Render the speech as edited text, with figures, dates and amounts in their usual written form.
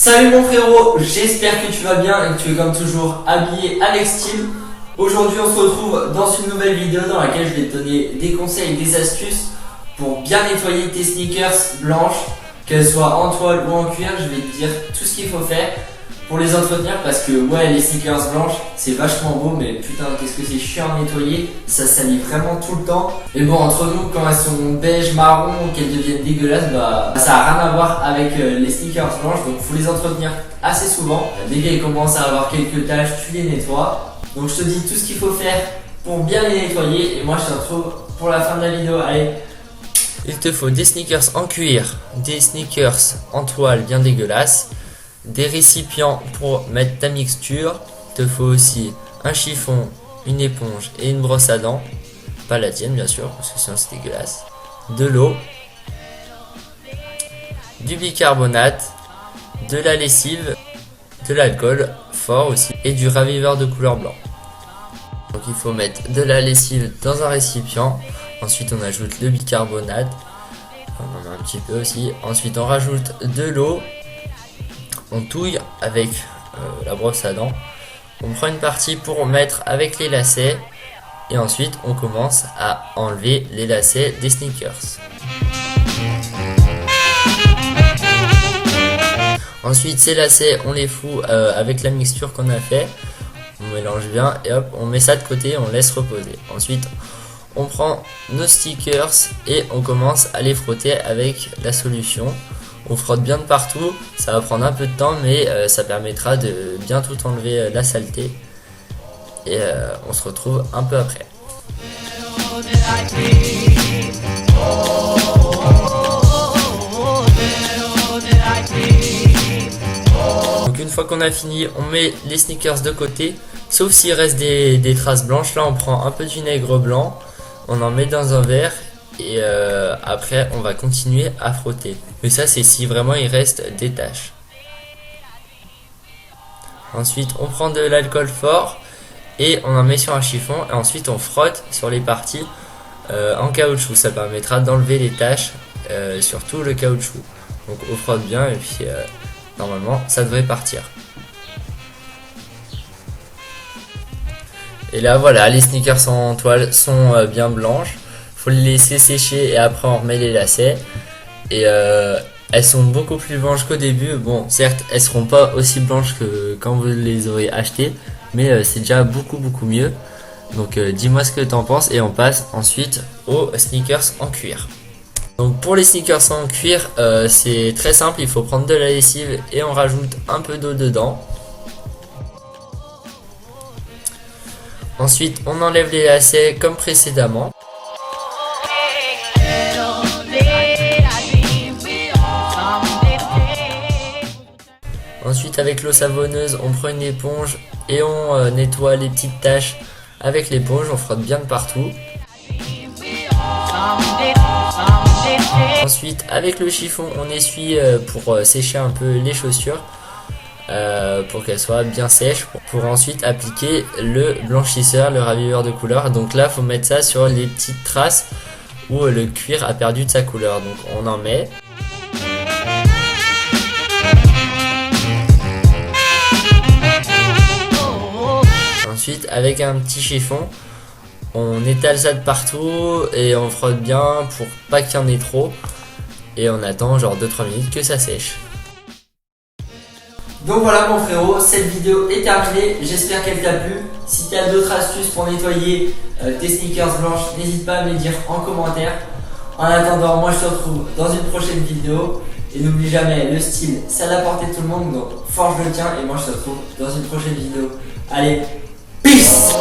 Salut mon frérot, j'espère que tu vas bien et que tu es comme toujours habillé avec style. Aujourd'hui on se retrouve dans une nouvelle vidéo dans laquelle je vais te donner des conseils, des astuces pour bien nettoyer tes sneakers blanches, qu'elles soient en toile ou en cuir. Je vais te dire tout ce qu'il faut faire pour les entretenir parce que ouais, les sneakers blanches c'est vachement beau, mais putain qu'est-ce que c'est chiant à nettoyer, ça salit vraiment tout le temps. Et bon, entre nous, quand elles sont beige, marron, qu'elles deviennent dégueulasses, bah ça a rien à voir avec les sneakers blanches, donc faut les entretenir assez souvent. Dès qu'elles commencent à avoir quelques taches, tu les nettoies. Donc je te dis tout ce qu'il faut faire pour bien les nettoyer et moi je te retrouve pour la fin de la vidéo. Allez. Il te faut des sneakers en cuir, des sneakers en toile bien dégueulasses, des récipients pour mettre ta mixture. Il te faut aussi un chiffon, une éponge et une brosse à dents. Pas la tienne bien sûr, parce que sinon c'est dégueulasse. De l'eau, du bicarbonate, de la lessive, de l'alcool fort aussi et du raviveur de couleur blanc. Donc il faut mettre de la lessive dans un récipient. Ensuite on ajoute le bicarbonate, on en met un petit peu aussi. Ensuite on rajoute de l'eau, on touille avec la brosse à dents. On prend une partie pour mettre avec les lacets et ensuite on commence à enlever les lacets des sneakers. Ensuite ces lacets on les fout avec la mixture qu'on a fait. On mélange bien et hop, on met ça de côté, on laisse reposer. Ensuite on prend nos stickers et on commence à les frotter avec la solution. On frotte bien de partout, ça va prendre un peu de temps mais ça permettra de bien tout enlever la saleté. Et on se retrouve un peu après. Donc une fois qu'on a fini, on met les sneakers de côté. Sauf s'il reste des traces blanches, là on prend un peu de vinaigre blanc. On en met dans un verre et après on va continuer à frotter. Mais ça c'est si vraiment il reste des taches. Ensuite on prend de l'alcool fort et on en met sur un chiffon et ensuite on frotte sur les parties en caoutchouc. Ça permettra d'enlever les taches sur tout le caoutchouc. Donc on frotte bien et puis normalement ça devrait partir. Et là voilà, les sneakers en toile sont bien blanches. Faut les laisser sécher et après on remet les lacets. Et elles sont beaucoup plus blanches qu'au début. Bon, certes, elles seront pas aussi blanches que quand vous les aurez achetées, mais c'est déjà beaucoup mieux. Donc dis-moi ce que t'en penses et on passe ensuite aux sneakers en cuir. Donc pour les sneakers en cuir, c'est très simple. Il faut prendre de la lessive et on rajoute un peu d'eau dedans. Ensuite, on enlève les lacets comme précédemment. Ensuite, avec l'eau savonneuse, on prend une éponge et on nettoie les petites taches avec l'éponge. On frotte bien de partout. Ensuite, avec le chiffon, on essuie pour sécher un peu les chaussures. Pour qu'elle soit bien sèche pour ensuite appliquer le blanchisseur, le raviveur de couleur. Donc là faut mettre ça sur les petites traces où le cuir a perdu de sa couleur. Donc on en met. Ensuite avec un petit chiffon on étale ça de partout et on frotte bien pour pas qu'il y en ait trop et on attend genre 2-3 minutes que ça sèche. Donc voilà mon frérot, cette vidéo est terminée, j'espère qu'elle t'a plu. Si tu as d'autres astuces pour nettoyer tes sneakers blanches, n'hésite pas à me les dire en commentaire. En attendant, moi je te retrouve dans une prochaine vidéo. Et n'oublie jamais, le style, c'est à la portée de tout le monde, donc forge le tien. Et moi je te retrouve dans une prochaine vidéo. Allez, peace!